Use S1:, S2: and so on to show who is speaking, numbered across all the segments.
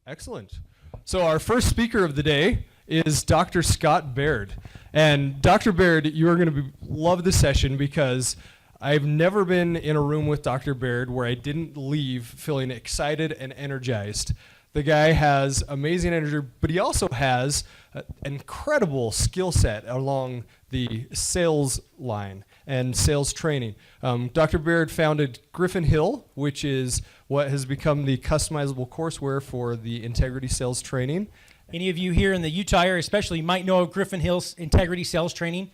S1: Excellent. So our first speaker of the day is Dr. Scott Baird. And Dr. Baird, you are going to love this session because I've never been in a room with Dr. Baird where I didn't leave feeling excited and energized. The guy has amazing energy, but he also has an incredible skill set along the sales line and sales training. Dr. Baird founded Griffin Hill, which is what has become the customizable courseware for the integrity sales training.
S2: Any of you here in the Utah area especially might know of Griffin Hill's integrity sales training.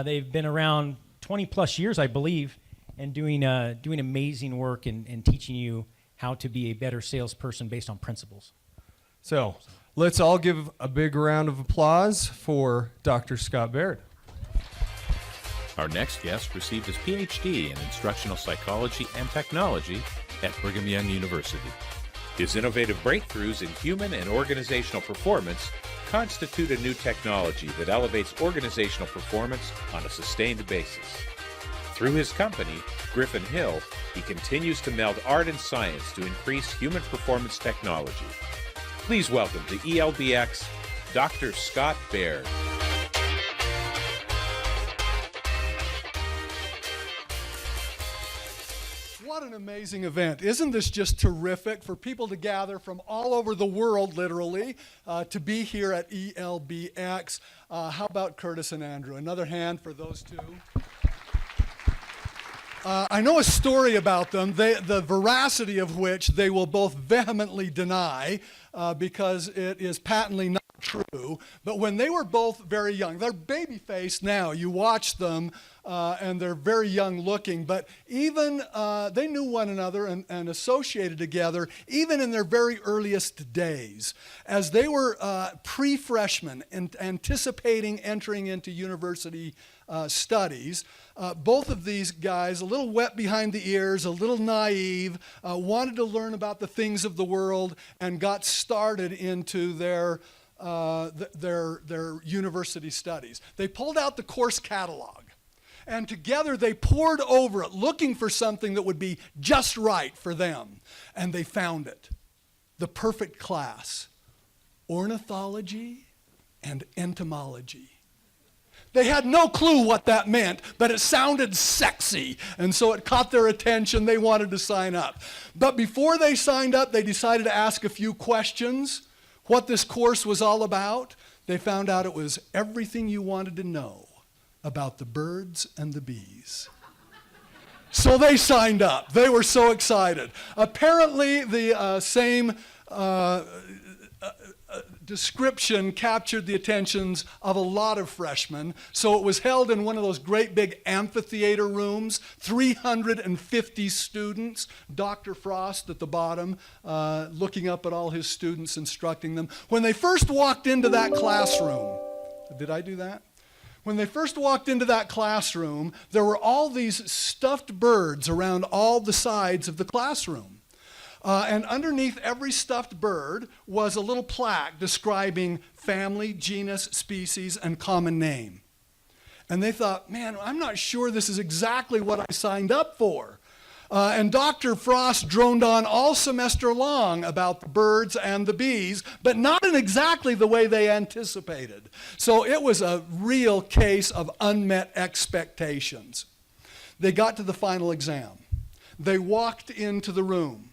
S2: They've been around 20 plus years, I believe, and doing amazing work and teaching you how to be a better salesperson based on principles.
S1: So let's all give a big round of applause for Dr. Scott Baird.
S3: Our next guest received his PhD in instructional psychology and technology at Brigham Young University. His innovative breakthroughs in human and organizational performance constitute a new technology that elevates organizational performance on a sustained basis. Through his company, Griffin Hill, he continues to meld art and science to increase human performance technology. Please welcome to eLBX, Dr. Scott Baird.
S4: What an amazing event. Isn't this just terrific for people to gather from all over the world, literally, to be here at eLBX? How about Curtis and Andrew? Another hand for those two. I know a story about them, the veracity of which they will both vehemently deny because it is patently not true. But when they were both very young, they're baby-faced now. You watch them and they're very young looking, but even they knew one another and associated together even in their very earliest days. As they were pre-freshmen and anticipating entering into university studies, both of these guys, a little wet behind the ears, a little naive, wanted to learn about the things of the world and got started into their university studies. They pulled out the course catalog, and together they pored over it, looking for something that would be just right for them. And they found it. The perfect class: ornithology and entomology. They had no clue what that meant, but it sounded sexy, and so it caught their attention. They wanted to sign up. But before they signed up, they decided to ask a few questions. What this course was all about. They found out it was everything you wanted to know about the birds and the bees. So they signed up. They were so excited. Apparently, the same description captured the attentions of a lot of freshmen. So it was held in one of those great big amphitheater rooms, 350 students, Dr. Frost at the bottom, looking up at all his students, instructing them. When they first walked into that classroom, did I do that? When they first walked into that classroom, there were all these stuffed birds around all the sides of the classroom. And underneath every stuffed bird was a little plaque describing family, genus, species, and common name. And they thought, man, I'm not sure this is exactly what I signed up for. And Dr. Frost droned on all semester long about the birds and the bees, but not in exactly the way they anticipated. So it was a real case of unmet expectations. They got to the final exam. They walked into the room.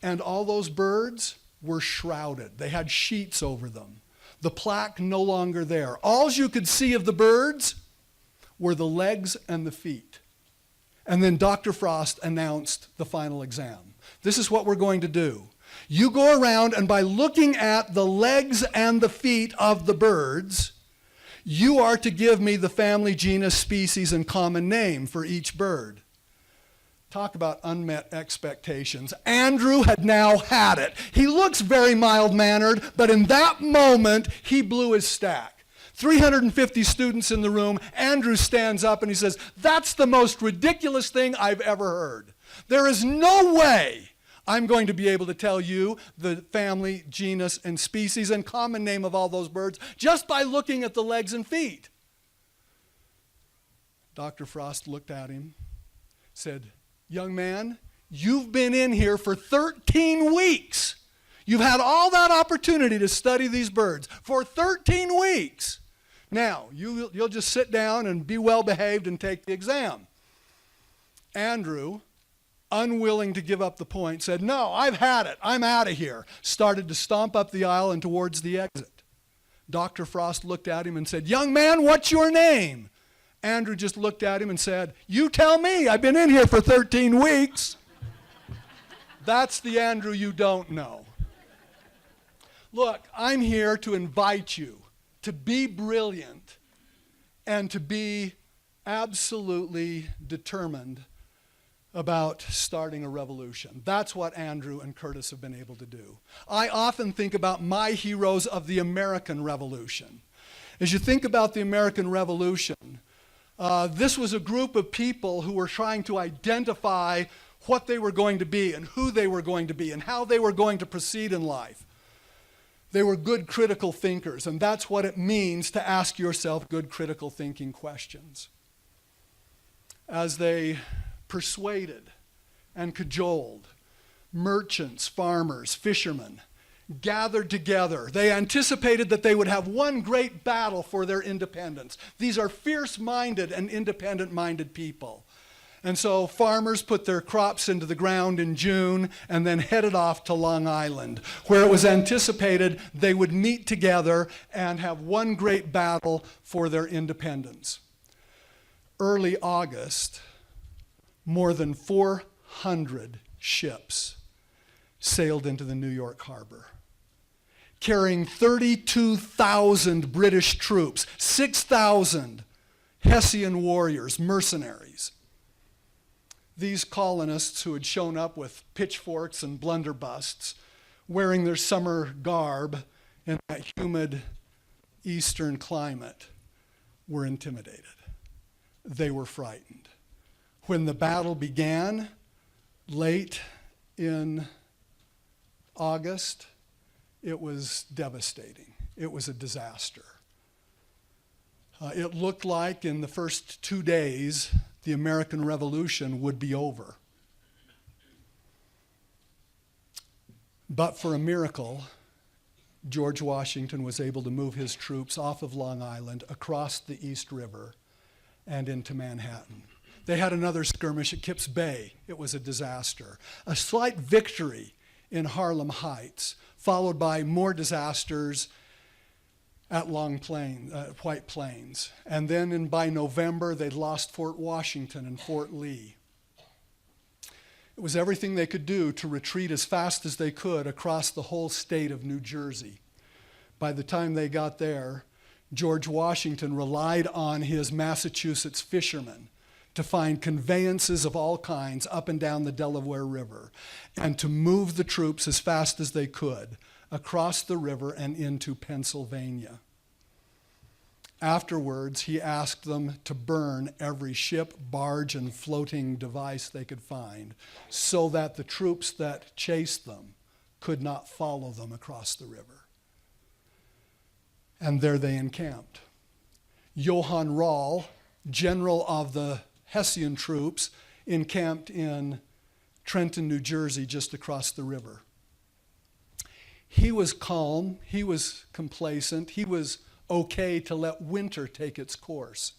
S4: And all those birds were shrouded. They had sheets over them. The plaque no longer there. All you could see of the birds were the legs and the feet. And then Dr. Frost announced the final exam. This is what we're going to do. You go around, and by looking at the legs and the feet of the birds, you are to give me the family, genus, species, and common name for each bird. Talk about unmet expectations. Andrew had now had it. He looks very mild-mannered, but in that moment, he blew his stack. 350 students in the room. Andrew stands up and he says, "That's the most ridiculous thing I've ever heard. There is no way I'm going to be able to tell you the family, genus, and species and common name of all those birds just by looking at the legs and feet." Dr. Frost looked at him, said, "Young man, you've been in here for 13 weeks. You've had all that opportunity to study these birds for 13 weeks. Now, you'll just sit down and be well behaved and take the exam. Andrew, unwilling to give up the point, said, "No, I've had it. I'm out of here." Started to stomp up the aisle and towards the exit. Dr. Frost looked at him and said, "Young man, what's your name?" Andrew just looked at him and said, "You tell me. I've been in here for 13 weeks. That's the Andrew you don't know. Look, I'm here to invite you to be brilliant and to be absolutely determined about starting a revolution. That's what Andrew and Curtis have been able to do. I often think about my heroes of the American Revolution. As you think about the American Revolution, this was a group of people who were trying to identify what they were going to be and who they were going to be and how they were going to proceed in life. They were good critical thinkers, and that's what it means to ask yourself good critical thinking questions. As they persuaded and cajoled merchants, farmers, fishermen, gathered together. They anticipated that they would have one great battle for their independence. These are fierce-minded and independent-minded people. And so farmers put their crops into the ground in June and then headed off to Long Island, where it was anticipated they would meet together and have one great battle for their independence. Early August, more than 400 ships sailed into the New York harbor, carrying 32,000 British troops, 6,000 Hessian warriors, mercenaries. These colonists who had shown up with pitchforks and blunderbusses, wearing their summer garb in that humid eastern climate, were intimidated. They were frightened. When the battle began, late in August, it was devastating. It was a disaster. It looked like in the first 2 days, the American Revolution would be over. But for a miracle, George Washington was able to move his troops off of Long Island, across the East River, and into Manhattan. They had another skirmish at Kips Bay. It was a disaster. A slight victory in Harlem Heights, followed by more disasters at White Plains. And then by November, they'd lost Fort Washington and Fort Lee. It was everything they could do to retreat as fast as they could across the whole state of New Jersey. By the time they got there, George Washington relied on his Massachusetts fishermen to find conveyances of all kinds up and down the Delaware River and to move the troops as fast as they could across the river and into Pennsylvania. Afterwards, he asked them to burn every ship, barge, and floating device they could find so that the troops that chased them could not follow them across the river. And there they encamped. Johann Rall, general of the Hessian troops, encamped in Trenton, New Jersey, just across the river. He was calm, he was complacent, he was okay to let winter take its course.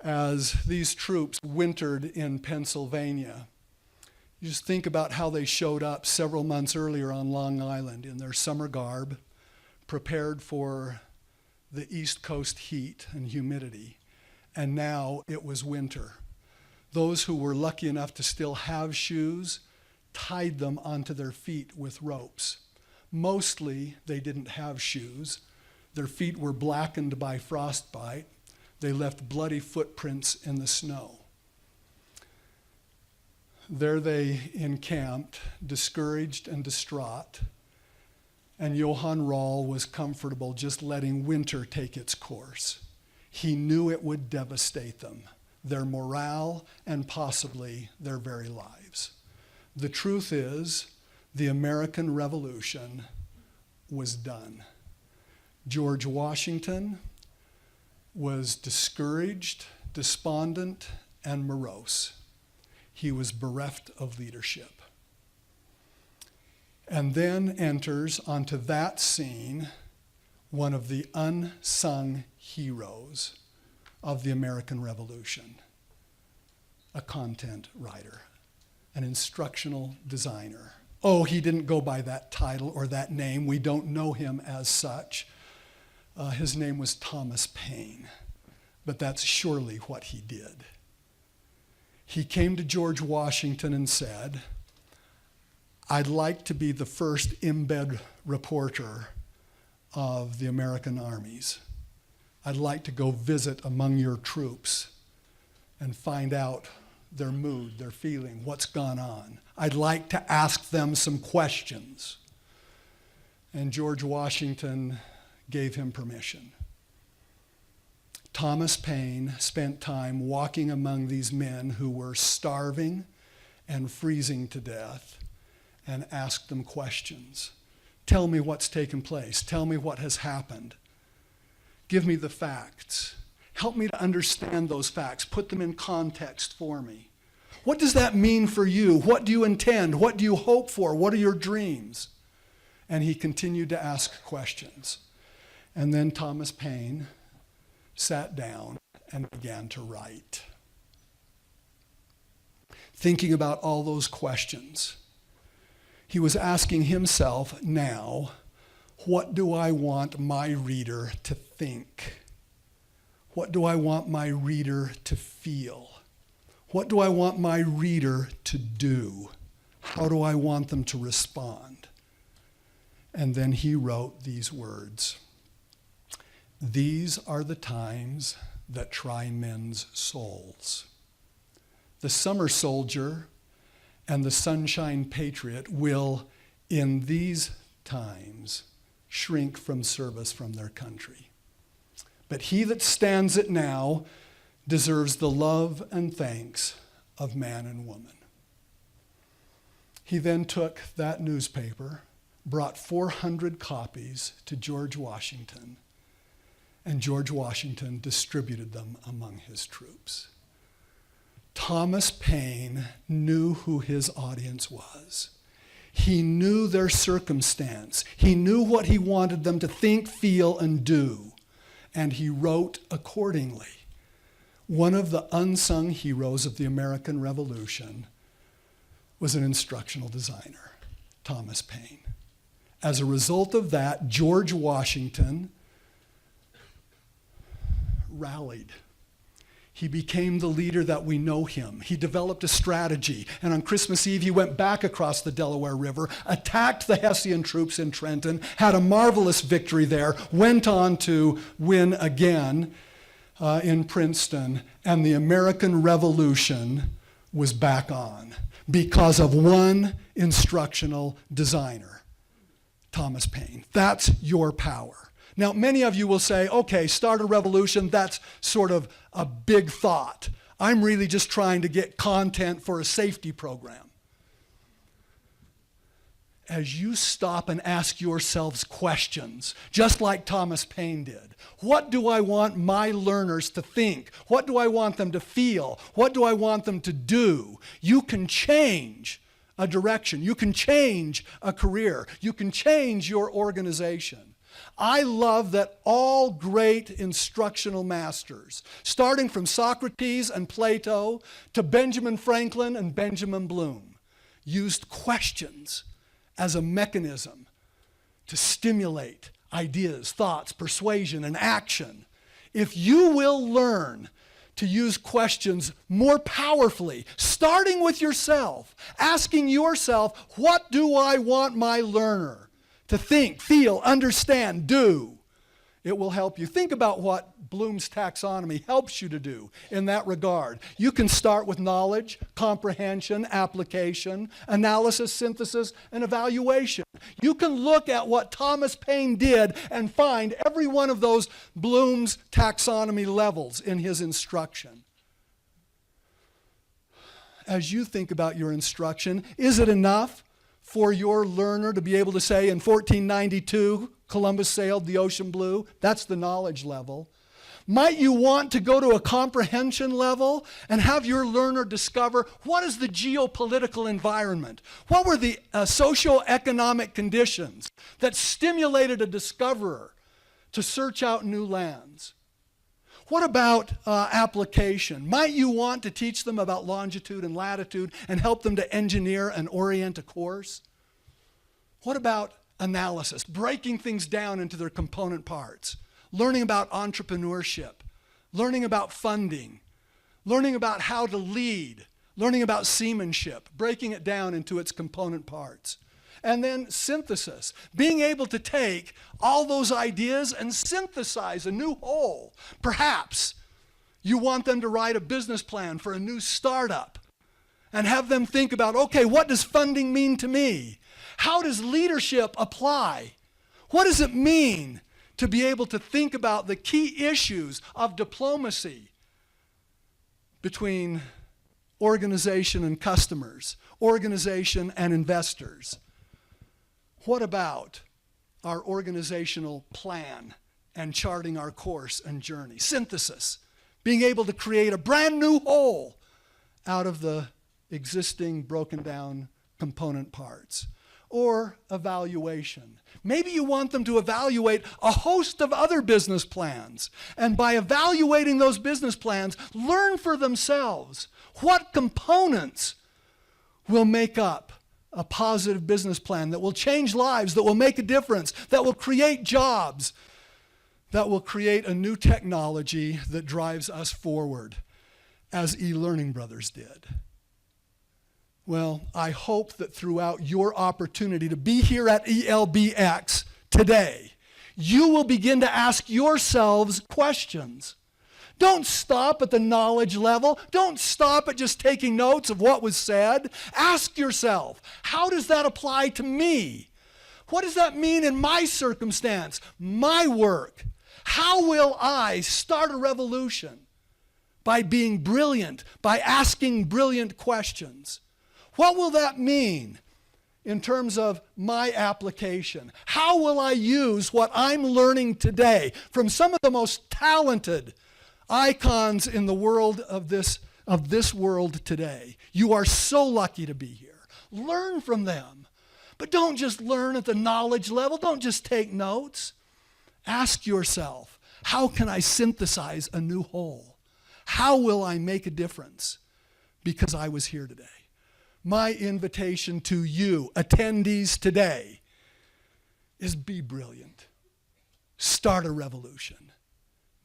S4: As these troops wintered in Pennsylvania, you just think about how they showed up several months earlier on Long Island in their summer garb, prepared for the East Coast heat and humidity. And now it was winter. Those who were lucky enough to still have shoes tied them onto their feet with ropes. Mostly they didn't have shoes. Their feet were blackened by frostbite. They left bloody footprints in the snow. There they encamped, discouraged and distraught. And Johann Rall was comfortable just letting winter take its course. He knew it would devastate them, their morale, and possibly their very lives. The truth is, the American Revolution was done. George Washington was discouraged, despondent, and morose. He was bereft of leadership. And then enters onto that scene one of the unsung heroes of the American Revolution, a content writer, an instructional designer. Oh, he didn't go by that title or that name. We don't know him as such. His name was Thomas Paine, but that's surely what he did. He came to George Washington and said, I'd like to be the first embed reporter of the American armies. I'd like to go visit among your troops and find out their mood, their feeling, what's gone on. I'd like to ask them some questions. And George Washington gave him permission. Thomas Paine spent time walking among these men who were starving and freezing to death and asked them questions. Tell me what's taken place. Tell me what has happened. Give me the facts. Help me to understand those facts. Put them in context for me. What does that mean for you? What do you intend? What do you hope for? What are your dreams? And he continued to ask questions. And then Thomas Paine sat down and began to write. Thinking about all those questions, he was asking himself now, what do I want my reader to think? What do I want my reader to feel? What do I want my reader to do? How do I want them to respond? And then he wrote these words. These are the times that try men's souls. The summer soldier and the sunshine patriot will, in these times, shrink from service from their country. But he that stands it now deserves the love and thanks of man and woman. He then took that newspaper, brought 400 copies to George Washington, and George Washington distributed them among his troops. Thomas Paine knew who his audience was. He knew their circumstance. He knew what he wanted them to think, feel, and do. And he wrote accordingly. One of the unsung heroes of the American Revolution was an instructional designer, Thomas Paine. As a result of that, George Washington rallied. He became the leader that we know him. He developed a strategy, and on Christmas Eve, he went back across the Delaware River, attacked the Hessian troops in Trenton, had a marvelous victory there, went on to win again in Princeton, and the American Revolution was back on because of one instructional designer, Thomas Paine. That's your power. Now, many of you will say, okay, start a revolution, that's sort of a big thought. I'm really just trying to get content for a safety program. As you stop and ask yourselves questions, just like Thomas Paine did, what do I want my learners to think? What do I want them to feel? What do I want them to do? You can change a direction. You can change a career. You can change your organization. I love that all great instructional masters, starting from Socrates and Plato to Benjamin Franklin and Benjamin Bloom, used questions as a mechanism to stimulate ideas, thoughts, persuasion, and action. If you will learn to use questions more powerfully, starting with yourself, asking yourself, what do I want my learner to think, feel, understand, do? It will help you. Think about what Bloom's taxonomy helps you to do in that regard. You can start with knowledge, comprehension, application, analysis, synthesis, and evaluation. You can look at what Thomas Paine did and find every one of those Bloom's taxonomy levels in his instruction. As you think about your instruction, is it enough for your learner to be able to say, in 1492, Columbus sailed the ocean blue? That's the knowledge level. Might you want to go to a comprehension level and have your learner discover what is the geopolitical environment? What were the socioeconomic conditions that stimulated a discoverer to search out new lands? What about application? Might you want to teach them about longitude and latitude and help them to engineer and orient a course? What about analysis, breaking things down into their component parts? Learning about entrepreneurship, learning about funding, learning about how to lead, learning about seamanship, breaking it down into its component parts. And then synthesis, being able to take all those ideas and synthesize a new whole. Perhaps you want them to write a business plan for a new startup and have them think about, okay, what does funding mean to me? How does leadership apply? What does it mean to be able to think about the key issues of diplomacy between organization and customers, organization and investors? What about our organizational plan and charting our course and journey? Synthesis, being able to create a brand new whole out of the existing broken down component parts. Or evaluation. Maybe you want them to evaluate a host of other business plans. And by evaluating those business plans, learn for themselves what components will make up a positive business plan that will change lives, that will make a difference, that will create jobs, that will create a new technology that drives us forward, as eLearning Brothers did. Well, I hope that throughout your opportunity to be here at eLBX today, you will begin to ask yourselves questions. Don't stop at the knowledge level. Don't stop at just taking notes of what was said. Ask yourself, how does that apply to me? What does that mean in my circumstance, my work? How will I start a revolution? By being brilliant, by asking brilliant questions. What will that mean in terms of my application? How will I use what I'm learning today from some of the most talented icons in the world of this world today? You are so lucky to be here. Learn from them. But don't just learn at the knowledge level. Don't just take notes. Ask yourself, how can I synthesize a new whole? How will I make a difference because I was here today? My invitation to you, attendees today, is be brilliant. Start a revolution.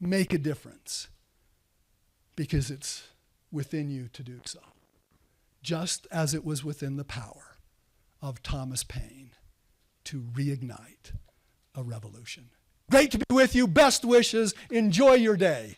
S4: Make a difference. Because it's within you to do so. Just as it was within the power of Thomas Paine to reignite a revolution. Great to be with you. Best wishes. Enjoy your day.